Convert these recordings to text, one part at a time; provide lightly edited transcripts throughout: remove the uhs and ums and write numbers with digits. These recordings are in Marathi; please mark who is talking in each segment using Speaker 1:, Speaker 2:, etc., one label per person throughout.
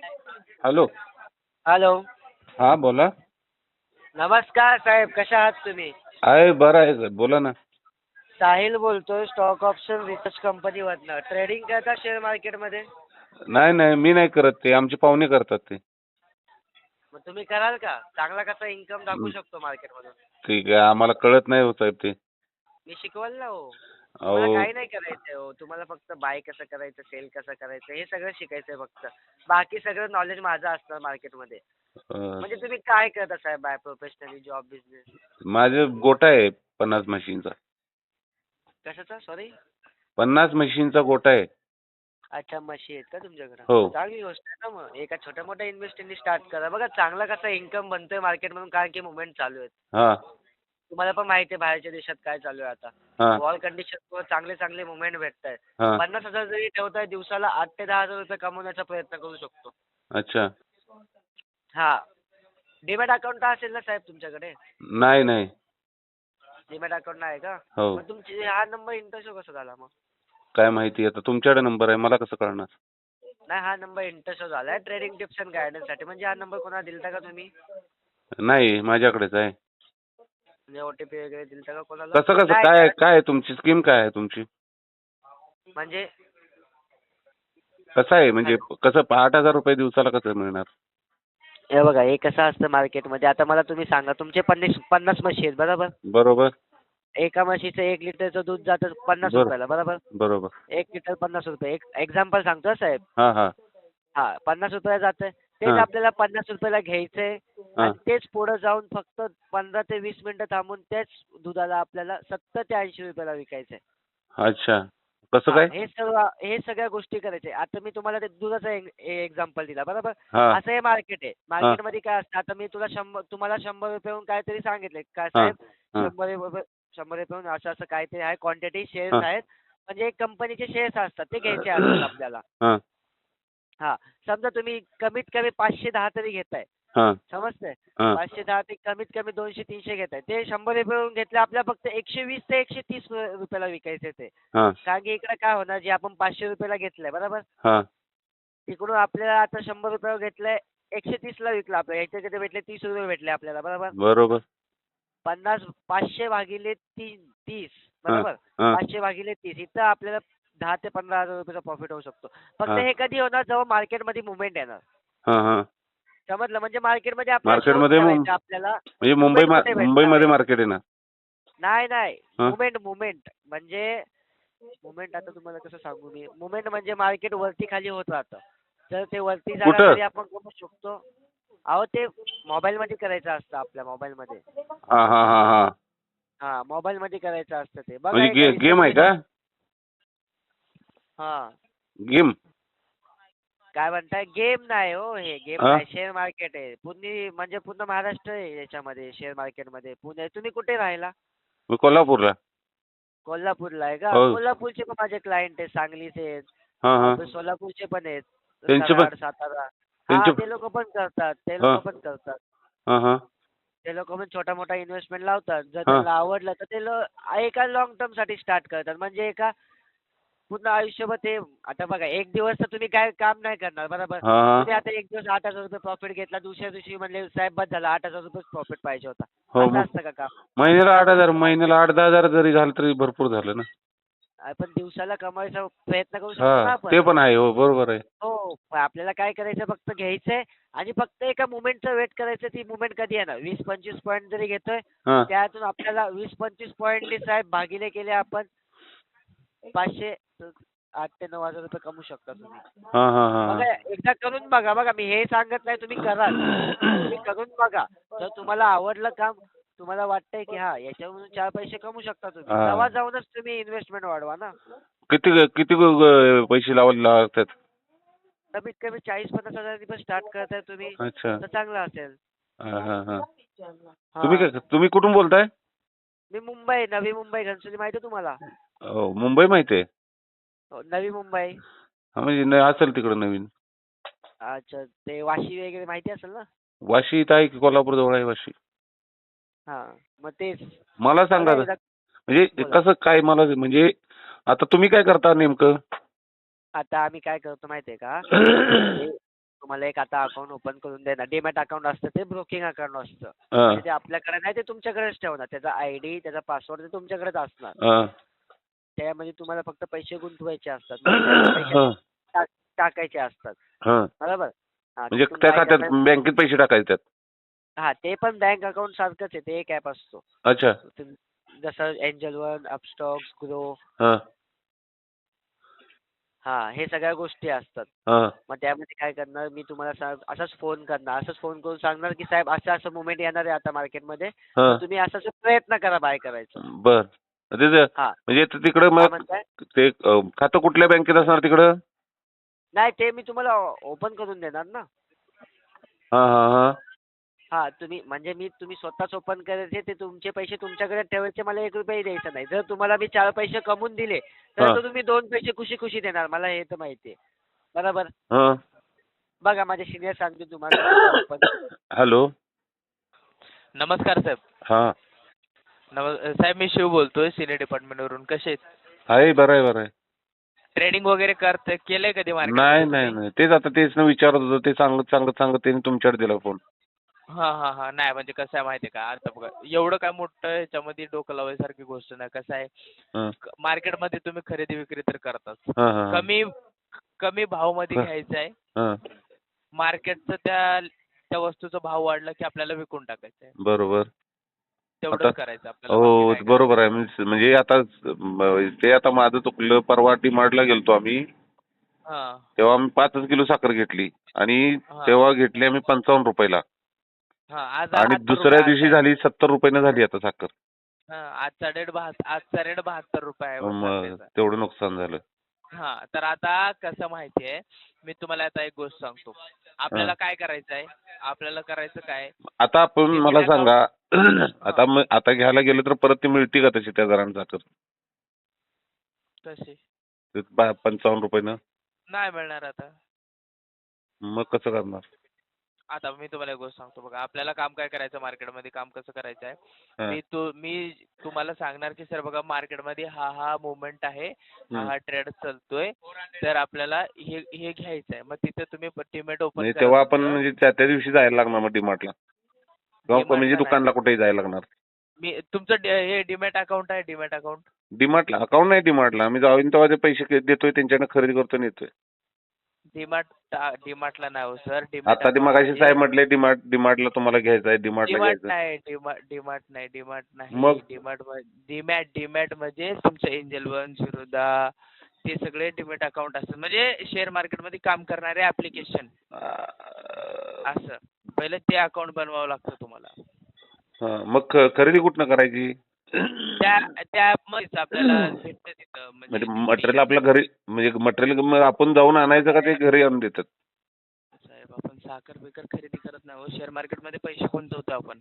Speaker 1: हॅलो.
Speaker 2: हॅलो.
Speaker 1: हा बोला.
Speaker 2: नमस्कार साहेब, कशा आहात तुम्ही?
Speaker 1: आहे बरं आहे साहेब, बोला ना.
Speaker 2: साहिल बोलतोय, स्टॉक ऑप्शन रिसर्च कंपनीमधनं. ट्रेडिंग करता शेअर मार्केटमध्ये?
Speaker 1: नाही नाही, मी नाही करत, ते आमचे पाहुणे करतात ते.
Speaker 2: मग तुम्ही कराल का? चांगला कसा इन्कम दाखवू शकतो मार्केटमधून?
Speaker 1: ठीक आहे, आम्हाला कळत नाही हो साहेब ते.
Speaker 2: मी शिकवल ना हो. तुम्हाला
Speaker 1: अहो.
Speaker 2: काही नाही करायचंय हो. तुम्हाला फक्त बाय कसं करायचं, सेल कसं करायचं हे सगळं शिकायचंय फक्त. बाकी सगळं नॉलेज माझं असतं मार्केटमध्ये.
Speaker 1: अं,
Speaker 2: म्हणजे तुम्ही काय करता साहेब बाय प्रोफेशनली जॉब बिझनेस?
Speaker 1: माझे गोटा आहे 50 म्हशींचा.
Speaker 2: कशाचा? सॉरी?
Speaker 1: 50 म्हशींचा गोटा आहे.
Speaker 2: अच्छा, म्हशी आहेत का तुमच्याकडं?
Speaker 1: हो.
Speaker 2: चांगली गोष्ट आहे ना मग. एका छोट्या मोठ्या इन्व्हेस्टनी स्टार्ट करा. बघा चांगला कसा इन्कम बनतोय मार्केटमधून कारण की मुवमेंट चालू आहेत.
Speaker 1: हा
Speaker 2: तुम्हाला पण माहिती आहे बाहेरच्या देशात काय चालू आहे आता.
Speaker 1: हा
Speaker 2: वॉर कंडिशनमुळे चांगले चांगले मुवमेंट भेटत आहेत.
Speaker 1: हा.
Speaker 2: 50,000 जरी ठेवताय दिवसाला 8 ते 10,000 रुपये कमवण्याचा प्रयत्न करू शकतो.
Speaker 1: अच्छा.
Speaker 2: हा. डीमॅट अकाउंट असेल ना साहेब तुमच्याकडे?
Speaker 1: नाही नाही.
Speaker 2: डीमॅट अकाउंट नाही का?
Speaker 1: हो.
Speaker 2: मग तुमची हा नंबर इंटरशो कसा झाला मग?
Speaker 1: काय माहिती, आता तुमच्याकडे नंबर आहे, मला कसं कळणार?
Speaker 2: नाही, हा नंबर इंटरशो झालाय ट्रेडिंग टिप्स अँड गायडन्ससाठी. म्हणजे हा नंबर कोणाला दिलता का तुम्ही?
Speaker 1: नाही, माझ्याकडेच आहे.
Speaker 2: म्हणजे ओटीपी वगैरे दिलता का कोणाला?
Speaker 1: कसं कसं,
Speaker 2: नाही
Speaker 1: काय
Speaker 2: का?
Speaker 1: काय आहे तुमची स्कीम, काय आहे तुमची?
Speaker 2: म्हणजे
Speaker 1: कसं आहे म्हणजे, कसं 8,000 रुपये दिवसाला कसं मिळणार?
Speaker 2: हे बघा, हे कसं असतं मार्केटमध्ये. आता मला तुम्ही सांगा, तुमचे 50 म्हशी आहेत बरोबर?
Speaker 1: बरोबर.
Speaker 2: एका म्हशीचं 1 लिटरचं दूध जातं 50
Speaker 1: बर
Speaker 2: रुपयाला बरोबर?
Speaker 1: बरोबर.
Speaker 2: 1 लिटर 50 रुपये. एक एक्झाम्पल सांगतो हा साहेब.
Speaker 1: हा हा
Speaker 2: हां, 50 रुपयाला जातंय. तेच
Speaker 1: हा
Speaker 2: आपल्याला 50 रुपयाला घ्यायचंय
Speaker 1: हा.
Speaker 2: आणि तेच पुढं जाऊन फक्त 15 ते 20 मिनिटं थांबून त्याच दुधाला आपल्याला 70 ते 80 रुपयाला विकायचंय.
Speaker 1: अच्छा. कसं
Speaker 2: हां,
Speaker 1: काय?
Speaker 2: हे सगळ्या गोष्टी करायच्या. आता मी तुम्हाला ते दुधाचा एक्झाम्पल दिला बरोबर?
Speaker 1: हा
Speaker 2: असं हे मार्केट आहे.
Speaker 1: हा
Speaker 2: मार्केटमध्ये काय असतं, आता मी तुम्हाला 100 रुपयाहून काहीतरी सांगितले. काय
Speaker 1: हा
Speaker 2: साहेब
Speaker 1: हा
Speaker 2: 100 रुपयाहून असं काहीतरी आहे क्वांटिटी शेअर्स
Speaker 1: हा
Speaker 2: आहेत. म्हणजे एक कंपनीचे शेअर्स असतात ते घ्यायचे असतात आपल्याला.
Speaker 1: हा
Speaker 2: हां, समजा तुम्ही कमीत कमी 510 तरी घेताय.
Speaker 1: हा
Speaker 2: समजतंय?
Speaker 1: हा
Speaker 2: 510 ते कमीत कमी 200-300 घेताय. ते 100 रुपयाहून घेतले आपल्याला फक्त 120 ते 130 रुपयाला विकायचे ते.
Speaker 1: हा
Speaker 2: कारण की इकडे काय होणार, जे आपण 500 रुपयाला घेतलंय बरोबर?
Speaker 1: हा
Speaker 2: तिकडून आपल्याला आता 100 रुपयावर घेतलंय 130ला विकलं आपल्याला. याचे किती भेटले? 30 रुपये भेटले आपल्याला बरोबर?
Speaker 1: बरोबर.
Speaker 2: 500 भागिले 30
Speaker 1: हा
Speaker 2: बरोबर?
Speaker 1: हा
Speaker 2: 500 भागिले 30 इथं आपल्याला 10 ते 15,000 रुपयाचा प्रॉफिट होऊ शकतो. फक्त
Speaker 1: हा
Speaker 2: हे कधी होणार जेव्हा मार्केटमध्ये मुव्हमेंट येणार.
Speaker 1: हा हा.
Speaker 2: समजलं? म्हणजे मार्केटमध्ये आपल्याला शोध
Speaker 1: मार्केटमध्ये
Speaker 2: करायचा आपल्याला
Speaker 1: म्हणजे
Speaker 2: मुव्हमेंट कुठे भेटणार
Speaker 1: मुंबईमध्ये
Speaker 2: आहे.
Speaker 1: मार्केट आहे ना?
Speaker 2: नाही, नाही.
Speaker 1: हा
Speaker 2: मुव्हमेंट म्हणजे मुव्हमेंट आता तुम्हाला कसं सांगू मी? मुव्हमेंट म्हणजे मार्केट वरती खाली होत राहतं. तर ते वरती जाणार
Speaker 1: कुठं?
Speaker 2: तरी आपण करू शकतो. अहो ते मोबाईलमध्ये करायचं असतं आपल्या मोबाईलमध्ये.
Speaker 1: हा हा हा हा.
Speaker 2: हां, मोबाईलमध्ये करायचं असतं ते. बघा
Speaker 1: म्हणजे
Speaker 2: एका
Speaker 1: गेम आहे
Speaker 2: रिसर्च
Speaker 1: का?
Speaker 2: हां.
Speaker 1: गेम?
Speaker 2: काय म्हणताय? गेम नाही हो हे. गेम
Speaker 1: हा
Speaker 2: नाही. शेअर मार्केट आहे. म्हणजे पूर्ण महाराष्ट्र आहे याच्यामध्ये शेअर मार्केटमध्ये. पुणे तुम्ही कुठे राहिला?
Speaker 1: मी कोल्हापूरला.
Speaker 2: कोल्हापूरला आहे का?
Speaker 1: हो.
Speaker 2: कोल्हापूरचे पण माझे क्लायंट आहेत. सांगलीचे आहेत.
Speaker 1: हा हा.
Speaker 2: आपले सोलापूरचे पण आहेत.
Speaker 1: त्यांचे पण
Speaker 2: कराड, सातारा.
Speaker 1: त्यांचे
Speaker 2: हां, ते लोकं पण करतात. ते
Speaker 1: हा
Speaker 2: लोकं पण करतात.
Speaker 1: हा हा
Speaker 2: ते लोकं पण छोटा-मोठा इन्व्हेस्टमेंट लावतात. जर
Speaker 1: हा
Speaker 2: त्यांना आवडलं तर ते एका लाँग टर्मसाठी स्टार्ट करतात. म्हणजे एका पूर्ण आयुष्यभर ते आता बघा, एक दिवस तर तुम्ही काय काम नाही करणार बरोबर?
Speaker 1: हा हा.
Speaker 2: तुम्ही आता एक दिवस 8,000 रुपये प्रॉफिट घेतला. दुसऱ्या दिवशी म्हणले साहेब बस झालं 8,000 रुपयेच प्रॉफिट पाहिजे होता.
Speaker 1: हो
Speaker 2: असं
Speaker 1: मग
Speaker 2: असतं का काम? असं
Speaker 1: महिन्याला
Speaker 2: काम
Speaker 1: 8,000,
Speaker 2: नसतं
Speaker 1: महिन्याला
Speaker 2: मार्केट.
Speaker 1: 8-10,000 जरी झालं तरी भरपूर झालं ना.
Speaker 2: आपण दिवसाला कमवायचा प्रयत्न करू शकतो ना
Speaker 1: हा
Speaker 2: आपण.
Speaker 1: ते पण आहे, हो बरोबर आहे.
Speaker 2: हो, पण आपल्याला काय करायचं फक्त घ्यायचंय आणि फक्त एका मोमेंटचा वेट करायचं. ती मोमेंट कधी येणार? 20-25 पॉईंट जरी घेतोय,
Speaker 1: हा
Speaker 2: त्यातून आपल्याला 20-25 पॉईंटनी साहेब भागिले केले आपण 500 8 ते 9,000 रुपये कमवू शकता तुम्ही.
Speaker 1: हा हा हा
Speaker 2: बघा एकदा करून बघा. बघा मी हे सांगत नाही तुम्ही कराल. तुम्ही करून बघा. जर तुम्हाला आवडलं काम, तुम्हाला वाटतंय की हां, याच्यावरून 4 पैसे कमवू शकता तुम्ही.
Speaker 1: हा.
Speaker 2: तेव्हा जाऊनच तुम्ही इन्व्हेस्टमेंट वाढवा ना.
Speaker 1: किती किती पैसे लावायला लागतात?
Speaker 2: कमीत कमी 40-50 हजारांनी पण स्टार्ट करताय तुम्ही,
Speaker 1: अच्छा.
Speaker 2: तर चांगलं असेल.
Speaker 1: हा हा हा.
Speaker 2: हां.
Speaker 1: तुम्ही कुठून बोलताय?
Speaker 2: मी मुंबई, नवी मुंबई, घनसोली माहिती आहे तुम्हाला?
Speaker 1: हो, मुंबई माहिती आहे.
Speaker 2: हो, नवी मुंबई.
Speaker 1: हा म्हणजे असेल तिकडं नवीन.
Speaker 2: अच्छा, ते वाशी वगैरे माहिती असेल ना?
Speaker 1: वाशी इथं आहे की, कोल्हापूर जवळ आहे वाशी.
Speaker 2: हां, मग तेच.
Speaker 1: मला
Speaker 2: बघा
Speaker 1: सांगा
Speaker 2: एकदा
Speaker 1: म्हणजे
Speaker 2: बोला.
Speaker 1: कसं काय, मला म्हणजे आता तुम्ही काय करता नेमकं?
Speaker 2: आता आम्ही काय करतो माहिती आहे का? हे तुम्हाला एक आता अकाउंट ओपन करून देणार. डीमॅट अकाउंट असतं ते ब्रोकिंग अकाउंट असतं.
Speaker 1: हा,
Speaker 2: म्हणजे ते आपल्याकडे नाही, ते तुमच्याकडेच ठेवणार. त्याचा आयडी, त्याचा पासवर्ड ते तुमच्याकडेच असणार.
Speaker 1: हा,
Speaker 2: त्यामध्ये तुम्हाला फक्त पैसे गुंतवायचे असतात. म्हणजे त्यात पैसे
Speaker 1: हा,
Speaker 2: टाकायचे असतात.
Speaker 1: हा.
Speaker 2: बरोबर? हां,
Speaker 1: म्हणजे
Speaker 2: तिथून
Speaker 1: त्या
Speaker 2: काय
Speaker 1: खात्यात
Speaker 2: करणार.
Speaker 1: बँकेत पैसे टाकायचे त्यात.
Speaker 2: हां, ते पण बँक अकाउंट सारखंच आहे. ते एक ॲप असतो.
Speaker 1: अच्छा.
Speaker 2: जसं एंजल वन, अपस्टॉक्स, ग्रो,
Speaker 1: हा,
Speaker 2: हां, हे सगळ्या गोष्टी असतात.
Speaker 1: हा,
Speaker 2: मग त्यामध्ये काय करणार, मी तुम्हाला असाच फोन करणार. असंच फोन करून सांगणार, की साहेब असं मुव्हमेंट येणार आहे आता मार्केटमध्ये.
Speaker 1: हा.
Speaker 2: तर तुम्ही असा प्रयत्न करा बाय करायचा.
Speaker 1: बर.
Speaker 2: हां,
Speaker 1: म्हणजे तिकडं
Speaker 2: काय
Speaker 1: मग
Speaker 2: म्हणताय?
Speaker 1: ते खातं कुठल्या बँकेत असणार तिकडं?
Speaker 2: नाही, ते मी तुम्हाला ओपन करून देणार ना.
Speaker 1: हा, हा, हा.
Speaker 2: हां, तुम्ही स्वतःच ओपन करायचे. ते तुमचे पैसे तुमच्याकडे ठेवायचे. मला ₹1 द्यायचा नाही. जर तुम्हाला मी 4 पैसे कमवून दिले,
Speaker 1: हा,
Speaker 2: तर तुम्ही 2 पैसे खुशी-खुशी देणार. मला हे तर माहिती आहे. बरोबर?
Speaker 1: हा.
Speaker 2: बघा, माझे सीनियर सांगतील तुम्हाला कसं ओपन.
Speaker 1: हॅलो.
Speaker 3: नमस्कार साहेब.
Speaker 1: हा.
Speaker 3: साहेब मी शिव बोलतोय सिनियर डिपार्टमेंटवरून. कसे आहेत?
Speaker 1: आहे, बरं आहे, बरं आहे.
Speaker 3: ट्रेडिंग वगैरे केलंय कधी
Speaker 1: नाही,
Speaker 3: मार्केटमध्ये
Speaker 1: नाही,
Speaker 3: तुम्ही?
Speaker 1: नाही. तेच ना विचारत होतो. ते सांगत त्यांनी तुमच्याकडे दिला फोन.
Speaker 3: हां हां हां. नाही म्हणजे कसं आहे माहिती आहे का, आता बघा एवढं काय मोठं ह्याच्यामध्ये डोकं लावायसारखी गोष्ट नाही. कसं आहे
Speaker 1: हा,
Speaker 3: मार्केटमध्ये तुम्ही खरेदी विक्री तर करताच.
Speaker 1: हा, हा, हा.
Speaker 3: कमी कमी भावमध्ये
Speaker 1: हा,
Speaker 3: घ्यायचं आहे.
Speaker 1: हा.
Speaker 3: मार्केटचं त्या त्या वस्तूचा भाव वाढला की आपल्याला विकून टाकायचं आहे.
Speaker 1: बरोबर. आता
Speaker 3: तेवढंच करायचं आपल्याला, बाकी
Speaker 1: हो,
Speaker 3: काय
Speaker 1: बरोबर
Speaker 3: करायचं.
Speaker 1: आहे. म्हणजे आता ते आता माझं चुकलं. परवा डी-मार्टला गेलतो आम्ही.
Speaker 3: हां
Speaker 1: तेव्हा आम्ही 5 किलो साखर घेतली आणि
Speaker 3: हां
Speaker 1: तेव्हा घेतली आम्ही ₹55
Speaker 3: हां. आज
Speaker 1: आणि
Speaker 3: 72
Speaker 1: दुसऱ्या
Speaker 3: रुपये
Speaker 1: दिवशी
Speaker 3: आहे.
Speaker 1: झाली ₹70 झाली आता साखर.
Speaker 3: हां, आजचा रेट ₹72 आहे बघ
Speaker 1: मग
Speaker 3: साखरेचा.
Speaker 1: तेवढं नुकसान झालं.
Speaker 3: हां, तर आता कसं माहिती आहे, मी तुम्हाला आता एक गोष्ट सांगतो.
Speaker 1: हा.
Speaker 3: आपल्याला काय करायचं आहे, आपल्याला करायचं काय,
Speaker 1: आता आपण
Speaker 3: डीमॅट
Speaker 1: मला
Speaker 3: अकाउंट.
Speaker 1: सांगा
Speaker 3: हां,
Speaker 1: आता घ्यायला गेलं तर परत ती मिळते का तशी त्या दराने साखर?
Speaker 3: कशी?
Speaker 1: ते ₹55
Speaker 3: नाही मिळणार आता.
Speaker 1: मग कसं करणार?
Speaker 3: आता मी तुम्हाला एक गोष्ट सांगतो बघा, आपल्याला काम काय करायचं मार्केटमध्ये, काम कसं करायचं आहे.
Speaker 1: हा.
Speaker 3: मी तुम्हाला सांगणार की सर बघा मार्केटमध्ये हा मूव्हमेंट आहे,
Speaker 1: हम्म.
Speaker 3: हा ट्रेड चालतोय, तर आपल्याला हे घ्यायचं आहे. मग तिथे तुम्ही डीमॅट ओपन
Speaker 1: म्हणजे
Speaker 3: करा
Speaker 1: तेव्हा आपण
Speaker 3: तुमचं.
Speaker 1: म्हणजे त्या दिवशी जायला लागणार मग डी-मार्टला किंवा म्हणजे
Speaker 3: डीमार्टला नाही.
Speaker 1: दुकानला कुठेही जायला लागणार?
Speaker 3: तुमचं हे डीमॅट अकाउंट आहे, डीमॅट अकाउंट.
Speaker 1: डी-मार्टला अकाउंट नाही डी-मार्टला. आम्ही जाऊन तेव्हा ते पैसे देतोय त्यांच्याकडे खरेदी करतो आणि येतोय.
Speaker 3: डीमार्टला नाही हो सर. डीमॅट
Speaker 1: आता ते
Speaker 3: अकाउंट
Speaker 1: मगाशी
Speaker 3: म्हणजे
Speaker 1: साहेब म्हटले डी-मार्टला तुम्हाला घ्यायचं आहे, डी-मार्टला
Speaker 3: डीमार्ट
Speaker 1: घ्यायचं.
Speaker 3: नाही, डीमार्ट नाही, डीमार्ट नाही.
Speaker 1: मग?
Speaker 3: डीमॅट म्हणजे तुमचं एंजल वन, झिरोधा ते सगळे डीमॅट अकाउंट असतात. म्हणजे शेअर मार्केटमध्ये काम करणारे ऍप्लिकेशन असं. पहिले ते अकाउंट बनवावं लागतं तुम्हाला.
Speaker 1: हा, मग खरेदी कुठनं करायची?
Speaker 3: त्या ॲपमध्येच आपल्याला भेटतं तिथं.
Speaker 1: म्हणजे
Speaker 3: म्हणजे
Speaker 1: मटेरियल आपल्या घरी, म्हणजे मटेरियल आपण जाऊन आणायचं का ते घरी आणून देतात?
Speaker 3: साहेब आपण साखर बिकर खरेदी करत नाही हो. शेअर मार्केटमध्ये पैसे गुंतवतो आपण.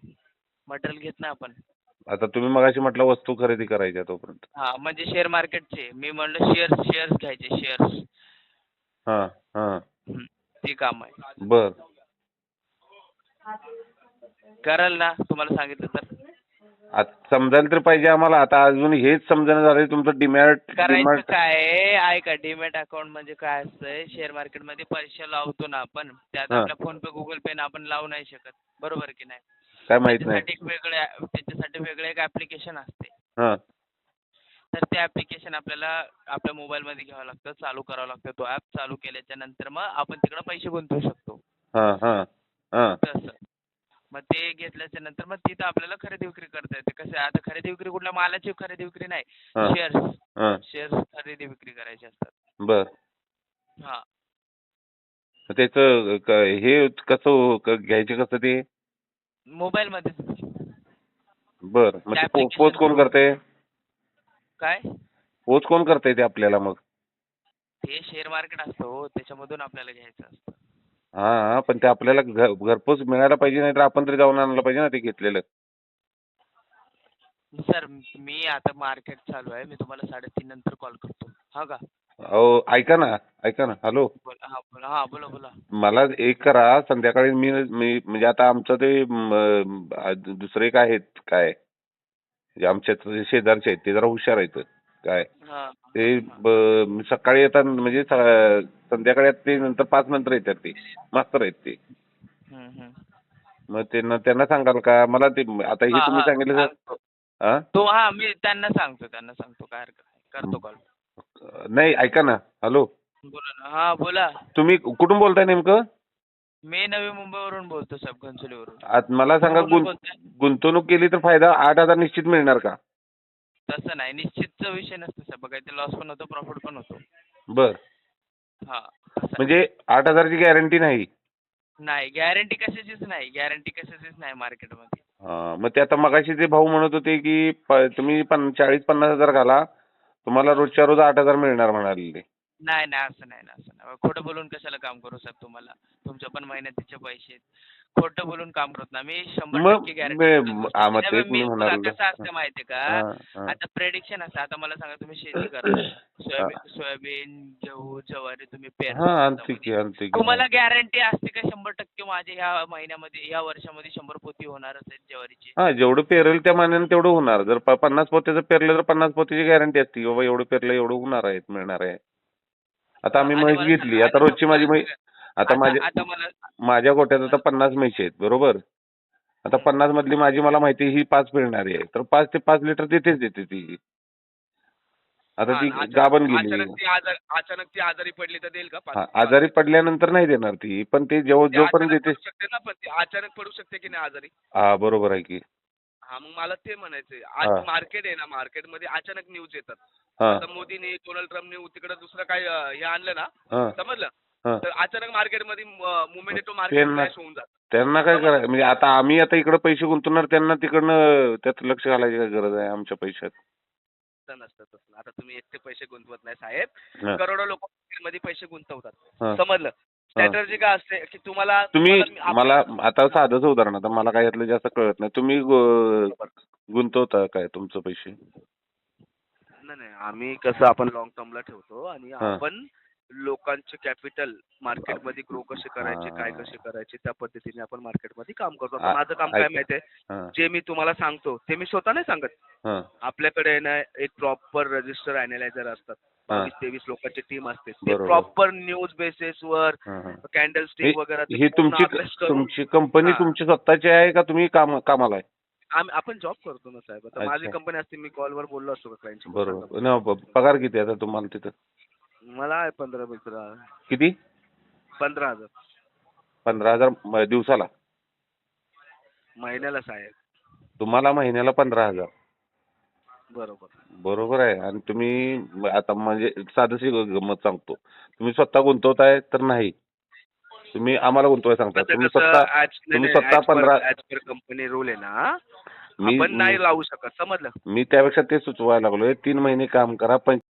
Speaker 3: मटेरियल घेत नाही आपण.
Speaker 1: आता तुम्ही मगाशी म्हटलं वस्तू खरेदी करायच्या तोपर्यंत.
Speaker 3: हां, म्हणजे शेअर मार्केटचे. मी म्हणलं शेअर्स घ्यायचे शेअर्स.
Speaker 1: हा, हा.
Speaker 3: ते काम आहे.
Speaker 1: बर.
Speaker 3: कराल ना तुम्हाला सांगितलं तर.
Speaker 1: आता समजायला तर पाहिजे आम्हाला. आता अजून हेच समजणं झालंय तुमचं
Speaker 3: करायचं काय आहे, ऐका डीमॅट अकाउंट म्हणजे काय असतंय, शेअर मार्केटमध्ये पैसे लावतो ना आपण, त्यात
Speaker 1: हा.
Speaker 3: आपल्या फोन पे, गुगल पे ना आपण लावू नाही शकत. बरोबर की नाही?
Speaker 1: काय माहित नाही.
Speaker 3: त्याच्यासाठी वेगळं एक ऍप्लिकेशन असते.
Speaker 1: हा,
Speaker 3: तर ते ऍप्लिकेशन आपल्याला आपल्या मोबाईलमध्ये घ्यावं लागतं, चालू करावं लागतं. तो ऍप चालू केल्याच्या नंतर मग आपण तिकडे पैसे गुंतवू शकतो.
Speaker 1: हा, हा, हा.
Speaker 3: तसं. मग ते घेतल्याच्या नंतर मग तिथं आपल्याला खरेदी विक्री करता येते. कसं आहे, आता खरेदी विक्री कुठल्या मालाची खरेदी विक्री नाही,
Speaker 1: हा. हा.
Speaker 3: शेअर्स खरेदी विक्री करायची असतात.
Speaker 1: बर.
Speaker 3: हां.
Speaker 1: त्याचं हे कसं घ्यायचे कसं ते?
Speaker 3: मोबाईलमध्येच.
Speaker 1: बर. मग
Speaker 3: त्या
Speaker 1: ते पोच
Speaker 3: application
Speaker 1: कोण
Speaker 3: through.
Speaker 1: करते?
Speaker 3: काय?
Speaker 1: पोच कोण करते ते आपल्याला मग?
Speaker 3: ते शेअर मार्केट असतं हो, त्याच्यामधून आपल्याला घ्यायचं असतं.
Speaker 1: हा, पण ते आपल्याला घरपोच मिळायला पाहिजे, नाही तर आपण तरी जाऊन आणायला पाहिजे ना ते घेतलेलं.
Speaker 3: सर मी आता मार्केट चालू आहे, मी तुम्हाला 3:30 नंतर कॉल करतो. हा का?
Speaker 1: अहो ऐका ना, हॅलो.
Speaker 3: बोला. हां बोला. हां बोला बोला.
Speaker 1: मला एक करा संध्याकाळी. मी म्हणजे आता आमचं ते दुसरे एक आहेत काय, म्हणजे आमच्या शेजारचे आहेत ते जरा हुशार आहेत. काय
Speaker 3: हा
Speaker 1: ते सकाळी येतात म्हणजे संध्याकाळी येतात ते, नंतर 5 नंतर येतात ते मास्तर आहेत ते.
Speaker 3: हम्म.
Speaker 1: मग त्यांना सांगाल का मला ते आता हे
Speaker 3: हा
Speaker 1: तुम्ही
Speaker 3: हा
Speaker 1: सांगितलं
Speaker 3: सांगतो.
Speaker 1: हा
Speaker 3: मी त्यांना सांगतो काय हरकत नाही. करतो कॉल.
Speaker 1: नाही ऐका ना. हॅलो,
Speaker 3: बोला ना. हा बोला.
Speaker 1: तुम्ही कुठून बोलताय नेमकं?
Speaker 3: मी नवी मुंबईवरून बोलतो साहेब, घनसोलीवरून.
Speaker 1: मला सांगा
Speaker 3: कुठून बोलताय?
Speaker 1: गुंतवणूक केली तर फायदा 8,000 निश्चित मिळणार का?
Speaker 3: तसं नाही, निश्चितचा विषय नसतो साहेब. बघा इथे लॉस पण होतो, प्रॉफिट पण होतो.
Speaker 1: बर,
Speaker 3: हा तसं आहे.
Speaker 1: म्हणजे 8,000ची गॅरंटी नाही.
Speaker 3: नाही गॅरंटी कशाचीच नाही मार्केटमध्ये.
Speaker 1: मग ते आता मगाशी ते भाऊ म्हणत होते की तुम्ही 40-50 हजार घाला, तुम्हाला रोजच्या रोज 8,000 मिळणार म्हणाले.
Speaker 3: नाही असं नाही. खोटं बोलून कशाला काम करू साहेब तुम्हाला? तुमच्या पण मेहनतीचे पैसे आहेत. खोटं बोलून काम करत ना मी. 100% गॅरंटी.
Speaker 1: तेच मी
Speaker 3: बघा
Speaker 1: म्हणालो.
Speaker 3: कसं असतं माहितीये का? आता प्रेडिक्शन असतं. आता मला सांगा, तुम्ही शेती करा. सोयाबीन, गहू, ज्वारी तुम्ही पेरता.
Speaker 1: आणते
Speaker 3: तुम्हाला गॅरंटी असते का 100% माझे ह्या वर्षामध्ये 100 पोती होणारच आहेत ज्वारीची?
Speaker 1: जेवढं पेरेल त्या मानाने तेवढं होणार. जर 50 पोत्याचं पेरलं तर 50 पोत्याची गॅरंटी असते की बाबा एवढं पेरलं एवढं होणार आहे, मिळणार आहे. आता आम्ही
Speaker 3: आणि
Speaker 1: म्हैस
Speaker 3: मला
Speaker 1: घेतली.
Speaker 3: सांगा,
Speaker 1: आता
Speaker 3: आणि
Speaker 1: रोजची माझी
Speaker 3: मला
Speaker 1: म्हैस, आता
Speaker 3: आता मला
Speaker 1: माझ्या गोट्यात आता 50 म्हशी आहेत बरोबर. आता 50 मधली माझी मला माहिती आहे ही 5 पिळणारी आहे, तर 5 ते 5 लिटर देते ती. आता ती गाभण गेली.
Speaker 4: अचानक ती आजारी पडली तर देईल का?
Speaker 1: आजारी पडल्यानंतर नाही देणार ती, पण ते जोपर्यंत देते.
Speaker 4: पडू शकते ना, पण ती अचानक पडू शकते की नाही आजारी?
Speaker 1: बरोबर आहे की.
Speaker 4: हा, मग मला ते म्हणायचंय.
Speaker 1: हा.
Speaker 4: आज मार्केट आहे ना, मार्केटमध्ये अचानक न्यूज येतात. आता मोदीने, डोनाल्ड ट्रम्पने तिकडे दुसरं काय हे आणलं ना, समजलं, तर अचानक मार्केटमध्ये मुवमेंट येतो, मार्केट क्रॅश होऊन जातं.
Speaker 1: त्यांना काय करायचं म्हणजे आता आम्ही इकडे पैसे गुंतवणार, त्यांना तिकडनं त्यात लक्ष घालायची काय गरज आहे आमच्या पैशात?
Speaker 4: तसं. आता तुम्ही एकटे पैसे गुंतवत नाही साहेब, करोडो लोक मध्ये पैसे गुंतवतात. समजलं? स्ट्रॅटर्जी काय असते की
Speaker 1: तुम्ही मला आता साधंच उदाहरण, आता मला काय यातलं जास्त कळत नाही. तुम्ही गुंतवता काय तुमचे पैसे?
Speaker 4: नाही, आम्ही कसं आपण लॉंग टर्मला ठेवतो आणि आपण लोकांचे कॅपिटल मार्केटमध्ये ग्रो कसे करायचे, काय कसे करायचे, त्या पद्धतीने आपण मार्केटमध्ये काम करतो. आता माझं काम काय माहितीये, जे मी तुम्हाला सांगतो ते मी स्वतः नाही सांगत. आपल्याकडे ना एक प्रॉपर रजिस्टर अॅनालायझर असतात. 22-23 लोकांची टीम असते. ते प्रॉपर न्यूज बेसिसवर कॅन्डल स्टिक वगैरे
Speaker 1: ही तुमची कंपनी तुमची स्वतःची आहे का तुम्ही कामाला आहे?
Speaker 4: आपण जॉब करतो ना साहेब. आता माझी कंपनी असते, मी कॉलवर बोललो असतो का क्लायंटशी?
Speaker 1: बरोबर. पगार किती आता तुम्हाला तिथं?
Speaker 4: मला आहे 15
Speaker 1: किती?
Speaker 4: 15,000
Speaker 1: 15,000 दिवसाला?
Speaker 4: महिन्याला साहेब.
Speaker 1: तुम्हाला महिन्याला 15,000?
Speaker 4: बरोबर
Speaker 1: आहे. आणि तुम्ही आता म्हणजे साधीशी गंमत सांगतो, तुम्ही स्वतः गुंतवताय तर नाही, तुम्ही आम्हाला गुंतवाय सांगता. तुम्ही स्वतः 15
Speaker 4: कंपनी रूल आहे ना, आपण नाही लावू शकत. समजलं?
Speaker 1: मी त्यापेक्षा ते सुचवायला लागलोय, 3 महिने काम करा,